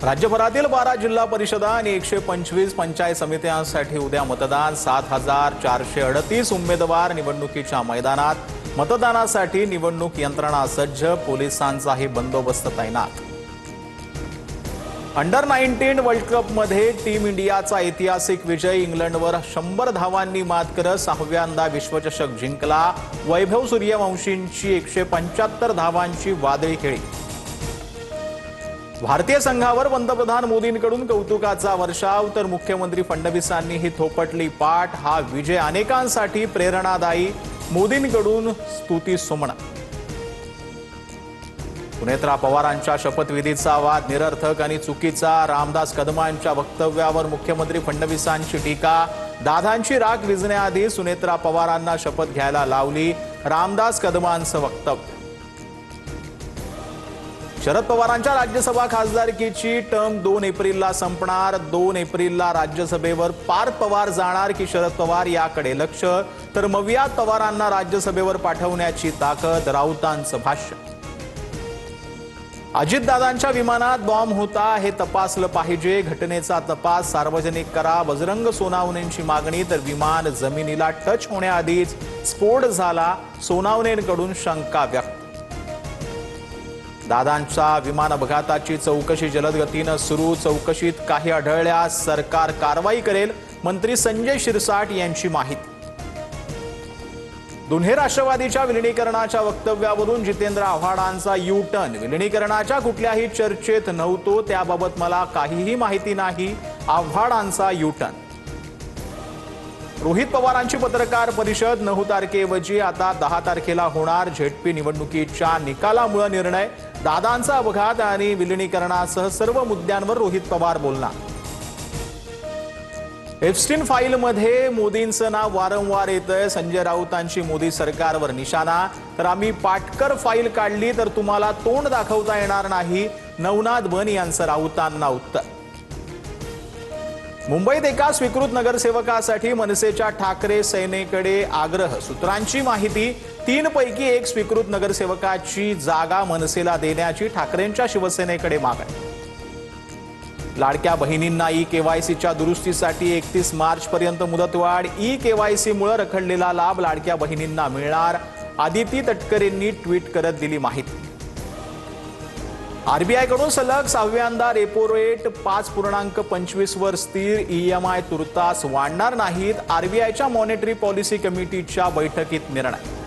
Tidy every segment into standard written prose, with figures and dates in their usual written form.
राज्यभरातील 12 जिल्हा परिषदा आणि 125 पंचायत समित्यांसाठी उद्या मतदान। 7438 उमेदवार निवडणुकीच्या मैदानात। मतदानासाठी निवडणूक यंत्रणा सज्ज, पोलिसांचाही बंदोबस्त तैनात। अंडर 19 वर्ल्ड कप मध्ये टीम इंडियाचा ऐतिहासिक विजय। इंग्लंडवर 100 धावांनी मात करत 6व्यांदा विश्वचषक जिंकला। वैभव सूर्यवंशींची 175 धावांची वादळी खेळी। भारतीय संघावर पंतप्रधान मोदींकडून कौतुकाचा वर्षाव, तर मुख्यमंत्री फडणवीसांनीही थोपटली पाठ। हा विजय अनेकांसाठी प्रेरणादायी, मोदींकडून स्तुती सुमन। सुनेत्रा पवारांच्या शपथविधीचा वाद निरर्थक आणि चुकीचा। रामदास कदमांच्या वक्तव्यावर मुख्यमंत्री फडणवीसांची टीका। दादांची राख विझण्याआधी सुनेत्रा पवारांना शपथ घ्यायला लावली, रामदास कदमांचं वक्तव्य। शरद पवारांच्या राज्यसभा खासदारकीची टर्म 2 एप्रिलला संपणार। 2 एप्रिलला राज्यसभेवर पार्थ पवार जाणार की शरद पवार याकडे लक्ष, तर मवियात पवारांना राज्यसभेवर पाठवण्याची ताकद, राऊतांचं भाष्य। अजितदादांच्या विमानात बॉम्ब होता हे तपासलं पाहिजे, घटनेचा तपास सार्वजनिक करा, बजरंग सोनावणेंची मागणी। तर विमान जमिनीला टच होण्याआधीच स्फोट झाला, सोनावणेंकडून शंका व्यक्त। दादांच्या विमान अपघाताची चौकशी जलद गतीनं सुरू, चौकशीत काही आढळल्यास सरकार कारवाई करेल, मंत्री संजय शिरसाट यांची माहिती। दोन्ही राष्ट्रवादीच्या विलिनीकरणाच्या वक्तव्यावरून जितेंद्र आव्हाडांचा यू टर्न। विलिनीकरणाच्या कुठल्याही चर्चेत नव्हतो, त्याबाबत मला काहीही माहिती नाही, आव्हाडांचा यू टर्न। रोहित पवारांची पत्रकार परिषद 9 तारखेऐवजी आता 10 तारखेला होणार। झेडपी निवडणुकीच्या निकालामुळे निर्णय, दादांचा अपघात आणि विलिनीकरणासह सर्व मुद्द्यांवर रोहित पवार बोलणार। एप्स्टीन फाईलमध्ये मोदींचं नाव वारंवार येतंय, संजय राऊतांची मोदी सरकारवर निशाणा। तर आम्ही पाटकर फाईल काढली तर तुम्हाला तोंड दाखवता येणार नाही, नवनाथ बन यांचं राऊतांना उत्तर। मुंबईत एका स्वीकृत नगरसेवकासाठी मनसेच्या ठाकरे सेनेकडे आग्रह, सूत्रांची माहिती। 3 पैकी 1 स्वीकृत नगरसेवकाची जागा मनसेला देण्याची ठाकरेंच्या शिवसेनेकडे मागणी। लाडक्या बहिणींना ई-केवायसीच्या दुरुस्तीसाठी 31 मार्चपर्यंत मुदतवाढ। ई-केवायसीमुळे रखडलेला लाभ लाडक्या बहिणींना मिळणार, आदिती तटकरेंनी ट्विट करत दिली माहिती। आरबीआयकडून सलग 6व्यांदा रेपो रेट 5.25 वर स्थिर। ईएमआय तुर्तास वाढणार नाहीत, आरबीआयच्या मॉनिटरी पॉलिसी कमिटीच्या बैठकीत निर्णय।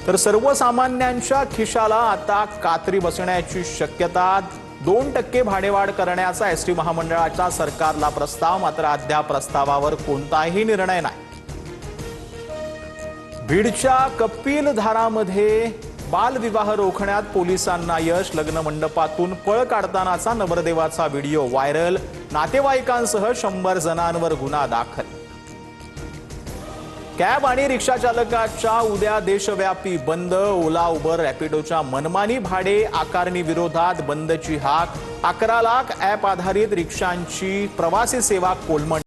तर सर्वसामान्यांच्या खिशाला आता कात्री बसण्याची शक्यता। 2% भाडेवाढ करण्याचा एसटी महामंडळाचा सरकारला प्रस्ताव, मात्र अद्याप प्रस्तावावर कोणताही निर्णय नाही। बीडच्या कपिलधारामध्ये बालविवाह रोखण्यात पोलिसांना यश। लग्न मंडपातून पळ काढतानाचा नवरदेवाचा व्हिडिओ व्हायरल, नातेवाईकांसह 100 जणांवर गुन्हा दाखल। कॅब आणि रिक्षा चालकाच्या उद्या देशव्यापी बंद। ओला, उबर, रॅपिडोच्या मनमानी भाडे आकारणी विरोधात बंदची हाक। 11 लाख ॲप आधारित रिक्षांची प्रवासी सेवा कोलमडली।